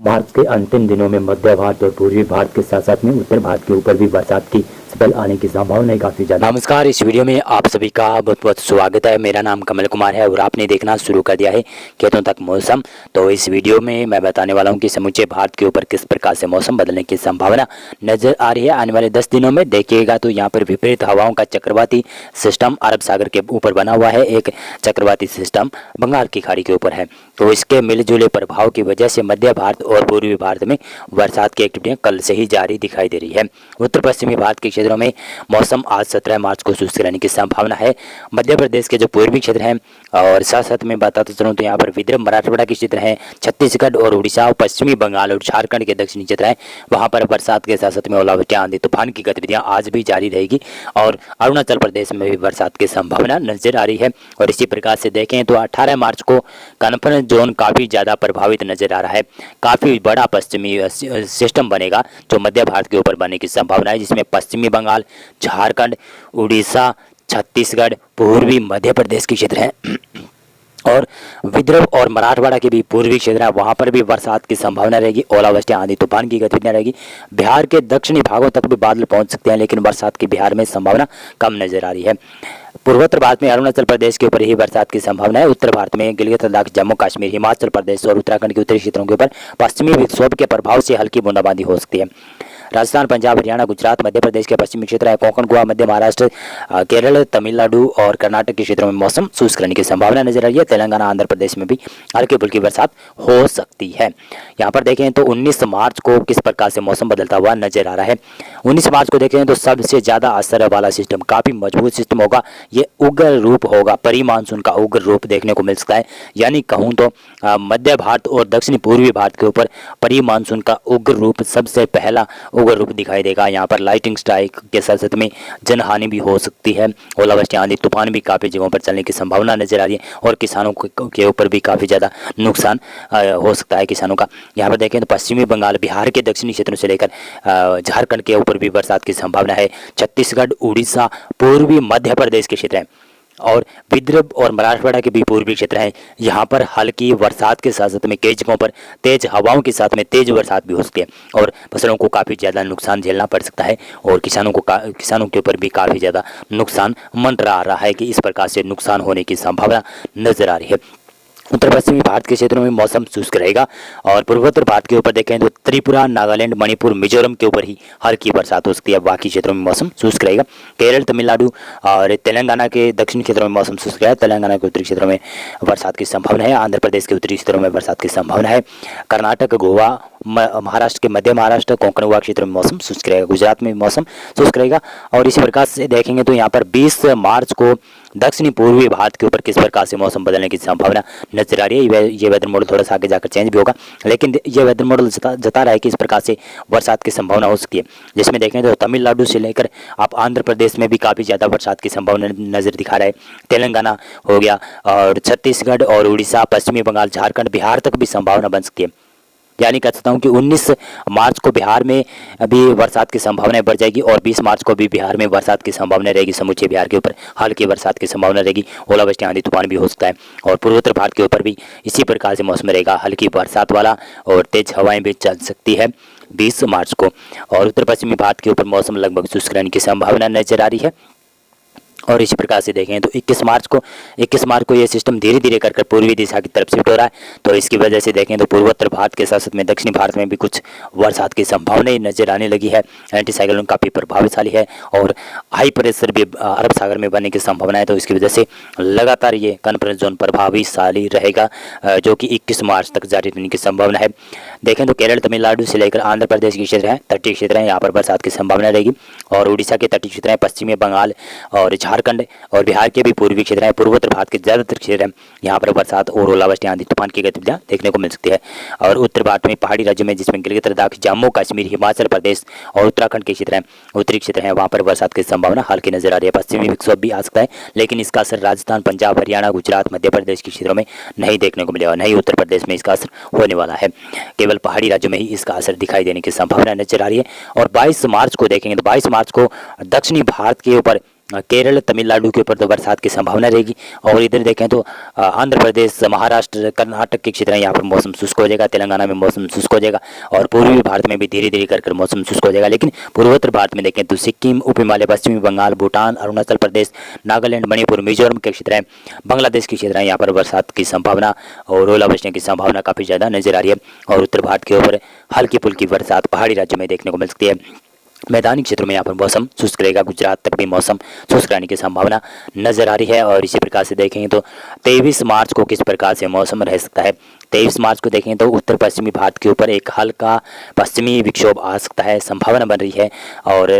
भारत के अंतिम दिनों में मध्य भारत और पूर्वी भारत के साथ साथ में उत्तर भारत के ऊपर भी बरसात की स्पेल आने की संभावना है काफी ज्यादा। नमस्कार, इस वीडियो में आप सभी का बहुत बहुत स्वागत है। मेरा नाम कमल कुमार है और आपने देखना शुरू कर दिया है खेतों तक मौसम। तो इस वीडियो में मैं बताने वाला हूं कि समूचे भारत के ऊपर किस प्रकार से मौसम बदलने की संभावना नजर आ रही है आने वाले 10 दिनों में। देखिएगा तो यहाँ पर विपरीत हवाओं का चक्रवाती सिस्टम अरब सागर के ऊपर बना हुआ है। एक चक्रवाती सिस्टम बंगाल की खाड़ी के ऊपर है, तो इसके मिलजुले प्रभाव की वजह से मध्य भारत और पूर्वी भारत में बरसात की एक्टिविटियां कल से ही जारी दिखाई दे रही है। उत्तर पश्चिमी भारत के क्षेत्रों में मौसम आज 17 मार्च को शुष्क रहने की संभावना है। मध्य प्रदेश के जो पूर्वी क्षेत्र हैं और साथ साथ में बताते चलूँ तो यहाँ पर विदर्भ मराठवाड़ा के क्षेत्र हैं, छत्तीसगढ़ और उड़ीसा और पश्चिमी बंगाल और झारखंड के दक्षिणी क्षेत्र हैं, वहाँ पर बरसात के साथ साथ में ओलावृष्टि आंधी तूफान की गतिविधियां आज भी जारी रहेगी। और अरुणाचल प्रदेश में भी बरसात की संभावना नजर आ रही है। और इसी प्रकार से देखें तो 18 मार्च को कन्फ्रेंस जोन काफी ज्यादा प्रभावित नजर आ रहा है। काफी बड़ा पश्चिमी सिस्टम बनेगा जो मध्य भारत के ऊपर बनने की संभावना है, जिसमें पश्चिमी बंगाल, झारखंड, उड़ीसा, छत्तीसगढ़, पूर्वी मध्य प्रदेश के क्षेत्र हैं और विदर्भ और मराठवाड़ा के भी पूर्वी क्षेत्र है, वहां पर भी बरसात की संभावना रहेगी। ओलावृष्टि आंधी तूफान की गतिविधियां रहेगी। बिहार के दक्षिणी भागों तक भी बादल पहुंच सकते हैं, लेकिन बरसात की बिहार में संभावना कम नजर आ रही है। पूर्वोत्तर भारत में अरुणाचल प्रदेश के ऊपर ही बरसात की संभावना है। उत्तर भारत में गिलगित लद्दाख, जम्मू कश्मीर, हिमाचल प्रदेश और उत्तराखंड के उत्तरी क्षेत्रों के ऊपर पश्चिमी विक्षोभ के प्रभाव से हल्की बूंदाबांदी हो सकती है। राजस्थान, पंजाब, हरियाणा, गुजरात, मध्य प्रदेश के पश्चिमी क्षेत्र है, कोंकण, गोवा, मध्य महाराष्ट्र, केरल, तमिलनाडु और कर्नाटक के क्षेत्रों में मौसम शुष्क रहने की संभावना नजर आ रही है। तेलंगाना, आंध्र प्रदेश में भी हल्की फुल्की बरसात हो सकती है। यहाँ पर देखें तो 19 मार्च को किस प्रकार से मौसम बदलता हुआ नजर आ रहा है। 19 मार्च को देखें तो सबसे ज्यादा असर वाला सिस्टम, काफी मजबूत सिस्टम होगा। ये उग्र रूप होगा, परी मानसून का उग्र रूप देखने को मिल सकता है। यानी कहूँ तो मध्य भारत और दक्षिणी पूर्वी भारत के ऊपर परी मानसून का उग्र रूप, सबसे पहला उग्र रूप दिखाई देगा। यहाँ पर लाइटिंग स्ट्राइक के साथ साथ में जनहानि भी हो सकती है। ओलावृष्टि आंधी तूफान भी काफी जगहों पर चलने की संभावना नजर आ रही है और किसानों के ऊपर भी काफी ज्यादा नुकसान हो सकता है किसानों का। यहाँ पर देखें तो पश्चिमी बंगाल, बिहार के दक्षिणी क्षेत्रों से लेकर झारखंड के ऊपर भी बरसात की संभावना है। छत्तीसगढ़, उड़ीसा, पूर्वी मध्य प्रदेश के क्षेत्र हैं और विदर्भ और मराठवाड़ा के भी पूर्वी क्षेत्र हैं। यहाँ पर हल्की बरसात के साथ साथ में कई जगहों पर तेज हवाओं के साथ में तेज बरसात भी हो सकती है और फसलों को काफ़ी ज़्यादा नुकसान झेलना पड़ सकता है और किसानों के ऊपर भी काफ़ी ज़्यादा नुकसान मंडरा रहा है कि इस प्रकार से नुकसान होने की संभावना नजर आ रही है। उत्तर पश्चिमी भारत के क्षेत्रों में मौसम शुष्क रहेगा और पूर्वोत्तर भारत के ऊपर देखें तो त्रिपुरा, नागालैंड, मणिपुर, मिजोरम के ऊपर ही हल्की बरसात हो सकती है। बाकी क्षेत्रों में मौसम शुष्क रहेगा। केरल, तमिलनाडु और तेलंगाना के दक्षिणी क्षेत्रों में मौसम शुष्क रहेगा। तेलंगाना के उत्तरी क्षेत्रों में बरसात की संभावना है। आंध्र प्रदेश के उत्तरी क्षेत्रों में बरसात की संभावना है। कर्नाटक, गोवा, महाराष्ट्र के मध्य महाराष्ट्र, कोंकण गोवा क्षेत्र में मौसम शुष्क रहेगा। गुजरात में मौसम शुष्क रहेगा। और इसी प्रकार से देखेंगे तो यहाँ पर 20 मार्च को दक्षिणी पूर्वी भारत के ऊपर किस प्रकार से मौसम बदलने की संभावना नजर आ रही है। ये वेदर मॉडल थोड़ा सा आगे जाकर चेंज भी होगा, लेकिन ये वेदर मॉडल जता रहा है कि इस प्रकार से बरसात की संभावना हो सकती है, जिसमें देखें तो तमिलनाडु से लेकर आप आंध्र प्रदेश में भी काफ़ी ज़्यादा बरसात की संभावना नजर दिखा रहा है। तेलंगाना हो गया और छत्तीसगढ़ और उड़ीसा, पश्चिमी बंगाल, झारखंड, बिहार तक भी संभावना बन सकती है। यानी कह सकता हूँ कि 19 मार्च को बिहार में अभी बरसात की संभावना बढ़ जाएगी और 20 मार्च को भी बिहार में बरसात की संभावना रहेगी। समूचे बिहार के ऊपर हल्की बरसात की संभावना रहेगी। ओलावृष्टि, आंधी तूफान भी हो सकता है और पूर्वोत्तर भारत के ऊपर भी इसी प्रकार से मौसम रहेगा, हल्की बरसात वाला और तेज हवाएं भी चल सकती है 20 मार्च को। और उत्तर पश्चिमी भारत के ऊपर मौसम लगभग शुष्क रहने की संभावना नजर आ रही है। और इसी प्रकार से देखें तो 21 मार्च को ये सिस्टम धीरे धीरे कर पूर्वी दिशा की तरफ शिफ्ट हो रहा है, तो इसकी वजह से देखें तो पूर्वोत्तर भारत के साथ साथ में दक्षिणी भारत में भी कुछ बरसात की संभावनाएं नजर आने लगी है। एंटी साइक्लोन काफ़ी प्रभावशाली है और हाई प्रेशर भी अरब सागर में बनने की संभावना है, तो इसकी वजह से लगातार ये कन्फ्रेंस जोन प्रभावशाली रहेगा जो कि 21 मार्च तक जारी रहने की संभावना है। देखें तो केरल, तमिलनाडु से लेकर आंध्र प्रदेश के क्षेत्र हैं, तटीय क्षेत्र हैं, यहाँ पर बरसात की संभावना रहेगी और उड़ीसा के तटीय क्षेत्र हैं, पश्चिमी बंगाल और झारखंड और बिहार के भी पूर्वी क्षेत्र हैं, पूर्वोत्तर भारत के ज्यादातर क्षेत्र हैं, यहाँ पर बरसात और ओलावृष्टि, आंधी तूफान की गतिविधियां देखने को मिल सकती है। और उत्तर भारत में पहाड़ी राज्यों में जिसमें गिलगित लद्दाख, जम्मू कश्मीर, हिमाचल प्रदेश और उत्तराखंड के क्षेत्र हैं, उत्तरी क्षेत्र हैं, वहाँ पर बरसात की संभावना हल्की नजर आ रही है। पश्चिमी विक्षोभ भी आ सकता है, लेकिन इसका असर राजस्थान, पंजाब, हरियाणा, गुजरात, मध्य प्रदेश के क्षेत्रों में नहीं देखने को मिलेगा, नहीं उत्तर प्रदेश में इसका असर होने वाला है। केवल पहाड़ी राज्यों में ही इसका असर दिखाई देने की संभावना नजर आ रही है। और 22 मार्च को देखेंगे तो 22 मार्च को दक्षिणी भारत के ऊपर केरल तमिलनाडु के ऊपर तो बरसात की संभावना रहेगी। और इधर देखें तो आंध्र प्रदेश, महाराष्ट्र, कर्नाटक के क्षेत्र हैं, यहाँ पर मौसम शुष्क हो जाएगा। तेलंगाना में मौसम शुष्क हो जाएगा और पूर्वी भारत में भी धीरे धीरे कर मौसम शुष्क हो जाएगा। लेकिन पूर्वोत्तर भारत में देखें तो सिक्किम, उप हिमालय, पश्चिमी बंगाल, भूटान, अरुणाचल प्रदेश, नागालैंड, मणिपुर, मिजोरम के क्षेत्र हैं, बांग्लादेश के क्षेत्र हैं, यहाँ पर बरसात की संभावना और ओलावृष्टि की संभावना काफ़ी ज़्यादा नजर आ रही है। और उत्तर भारत के ऊपर हल्की फुल्की बरसात पहाड़ी राज्यों में देखने को मिल सकती है। मैदानी क्षेत्रों में यहाँ पर मौसम शुष्क रहेगा। गुजरात तक भी मौसम शुष्क रहने की संभावना नजर आ रही है। और इसी प्रकार से देखेंगे तो 23 मार्च को किस प्रकार से मौसम रह सकता है। 23 मार्च को देखें तो उत्तर पश्चिमी भारत के ऊपर एक हल्का पश्चिमी विक्षोभ आ सकता है, संभावना बन रही है। और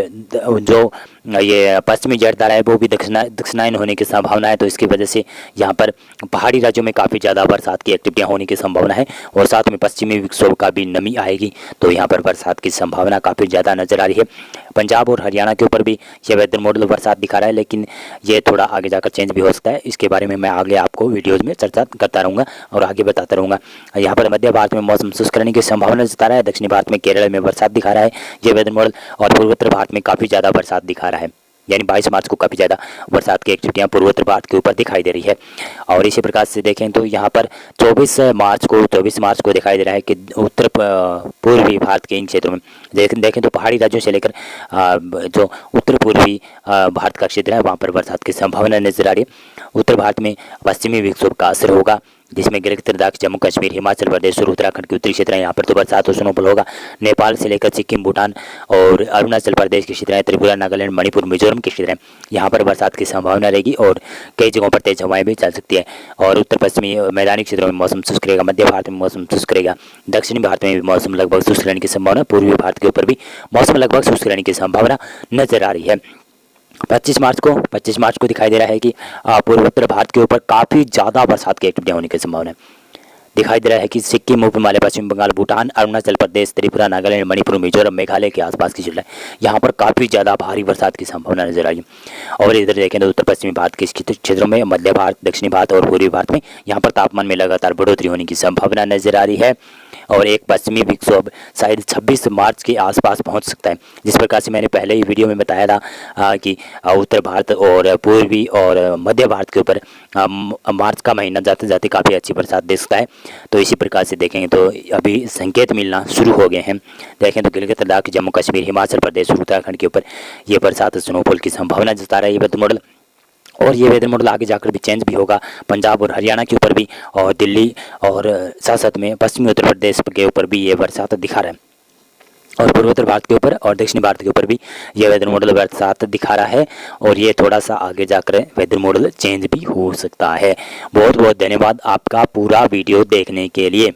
जो ये पश्चिमी जड़धारा है वो भी दक्षिणायन होने की संभावना है। तो इसकी वजह से यहाँ पर पहाड़ी राज्यों में काफ़ी ज़्यादा बरसात की एक्टिविटियाँ होने की संभावना है। और साथ में पश्चिमी विक्षोभ का भी नमी आएगी, तो यहाँ पर बरसात की संभावना काफ़ी ज़्यादा नजर आ रही है। पंजाब और हरियाणा के ऊपर भी ये वेदर मॉडल बरसात दिखा रहा है, लेकिन ये थोड़ा आगे जाकर चेंज भी हो सकता है। इसके बारे में मैं आगे आपको वीडियोज़ में चर्चा करता रहूँगा और आगे बताता रहूँगा। यहाँ पर मध्य भारत में मौसम शुष्क रहने की संभावना जता रहा है। दक्षिणी भारत में केरल में बरसात दिखा रहा है ये वेदर मॉडल। और पूर्वोत्तर भारत में काफ़ी ज़्यादा बरसात दिखा रहा है, यानी 22 मार्च को काफ़ी ज़्यादा बरसात की एक्टिविटियाँ पूर्वोत्तर भारत के ऊपर दिखाई दे रही है। और इसी प्रकार से देखें तो यहाँ पर 24 मार्च को दिखाई दे रहा है कि उत्तर पूर्वी भारत के इन क्षेत्रों में देखें तो पहाड़ी राज्यों से लेकर जो उत्तर पूर्वी भारत का क्षेत्र है वहाँ पर बरसात की संभावना नजर आ रही है। उत्तर भारत में पश्चिमी विक्षोभ का असर होगा, जिसमें गिरगित लद्दाख, जम्मू कश्मीर, हिमाचल प्रदेश और उत्तराखंड के उत्तरी क्षेत्र हैं, यहाँ पर तो बरसात और स्नोफॉल होगा। नेपाल से लेकर सिक्किम, भूटान और अरुणाचल प्रदेश के क्षेत्र हैं, त्रिपुरा, नागालैंड, मणिपुर, मिजोरम के क्षेत्र हैं, यहाँ पर बरसात की संभावना रहेगी और कई जगहों पर तेज हवाएं भी चल सकती है। और उत्तर पश्चिमी मैदानी क्षेत्रों में मौसम शुष्क रहेगा, मध्य भारत में मौसम शुष्क रहेगा, दक्षिणी भारत में भी मौसम लगभग शुष्क रहने की संभावना, पूर्वी भारत के ऊपर भी मौसम लगभग शुष्क रहने की संभावना नजर आ रही है। 25 मार्च को दिखाई दे रहा है कि पूर्वोत्तर भारत के ऊपर काफ़ी ज़्यादा बरसात की एक्टिविटी होने की संभावना है। दिखाई दे रहा है कि सिक्किम, उप हिमालय, पश्चिम बंगाल, भूटान, अरुणाचल प्रदेश, त्रिपुरा, नागालैंड, मणिपुर, मिजोरम, मेघालय के आसपास की क्षेत्र है, यहाँ पर काफ़ी ज़्यादा भारी बरसात की संभावना नजर आई है। और इधर देखें तो उत्तर पश्चिमी भारत के क्षेत्रों में, मध्य भारत, दक्षिणी भारत और पूर्वी भारत में यहाँ पर तापमान में लगातार बढ़ोतरी होने की संभावना नजर आ रही है। और एक पश्चिमी विक्षोभ शायद 26 मार्च के आसपास पहुंच सकता है। जिस प्रकार से मैंने पहले ही वीडियो में बताया था कि उत्तर भारत और पूर्वी और मध्य भारत के ऊपर मार्च का महीना जाते जाते काफ़ी अच्छी बरसात दे सकता है। तो इसी प्रकार से देखेंगे तो अभी संकेत मिलना शुरू हो गए हैं। देखें तो गिलगित लद्दाख, जम्मू कश्मीर, हिमाचल प्रदेश और उत्तराखंड के ऊपर ये बरसात स्नोफॉल की संभावना जता रहा है ये वेदर मॉडल। और ये वेदर मॉडल आगे जाकर भी चेंज भी होगा पंजाब और हरियाणा के ऊपर भी, और दिल्ली और साथ साथ में पश्चिमी उत्तर प्रदेश के ऊपर भी ये बरसात दिखा रहा है। और पूर्वोत्तर भारत के ऊपर और दक्षिणी भारत के ऊपर भी ये वेदर मॉडल बरसात दिखा रहा है। और ये थोड़ा सा आगे जाकर वेदर मॉडल चेंज भी हो सकता है। बहुत बहुत धन्यवाद आपका पूरा वीडियो देखने के लिए।